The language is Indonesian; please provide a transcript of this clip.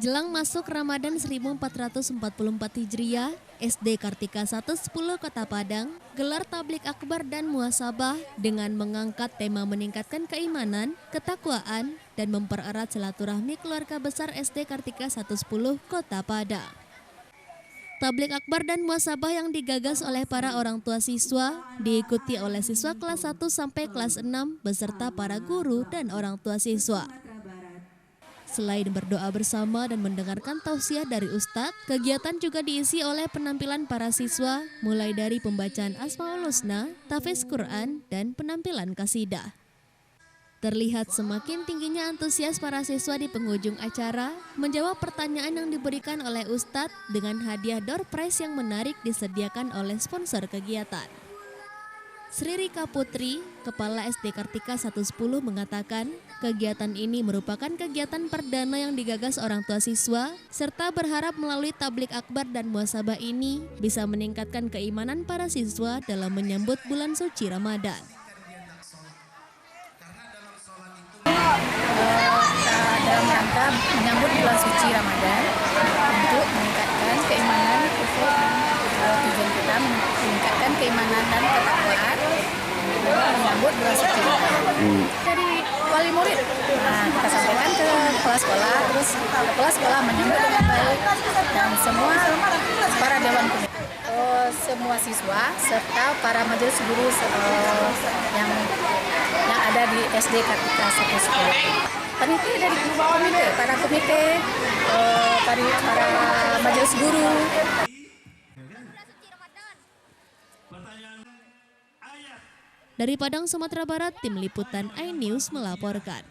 Jelang masuk Ramadan 1444 Hijriah, SD Kartika 110 Kota Padang gelar tablik akbar dan muhasabah dengan mengangkat tema meningkatkan keimanan, ketakwaan, dan mempererat silaturahmi keluarga besar SD Kartika 110 Kota Padang. Tablik akbar dan muhasabah yang digagas oleh para orang tua siswa diikuti oleh siswa kelas 1 sampai kelas 6 beserta para guru dan orang tua siswa. Selain berdoa bersama dan mendengarkan tausiah dari Ustadz, kegiatan juga diisi oleh penampilan para siswa mulai dari pembacaan Asmaul Husna, tahfiz Quran, dan penampilan kasidah. Terlihat semakin tingginya antusias para siswa di penghujung acara menjawab pertanyaan yang diberikan oleh Ustadz dengan hadiah door prize yang menarik disediakan oleh sponsor kegiatan. Sri Rika Putri, Kepala SD Kartika 110 mengatakan, kegiatan ini merupakan kegiatan perdana yang digagas orang tua siswa, serta berharap melalui tablik akbar dan muhasabah ini bisa meningkatkan keimanan para siswa dalam menyambut bulan suci Ramadan. Dalam rangka menyambut bulan suci Ramadan untuk meningkatkan keimanan, tujuan kita meningkatkan keimanan dan ketakwaan menyambut bulan suci Ramadan. Dari wali murid, kita sampaikan ke kepala sekolah, terus kepala sekolah menyambut dengan baik dan semua para dewan komite, semua siswa serta para majelis guru yang ada di SD Kartika 110. Panitia dari komite, para komite, para majelis guru. Dari Padang, Sumatera Barat, Tim Liputan iNews melaporkan.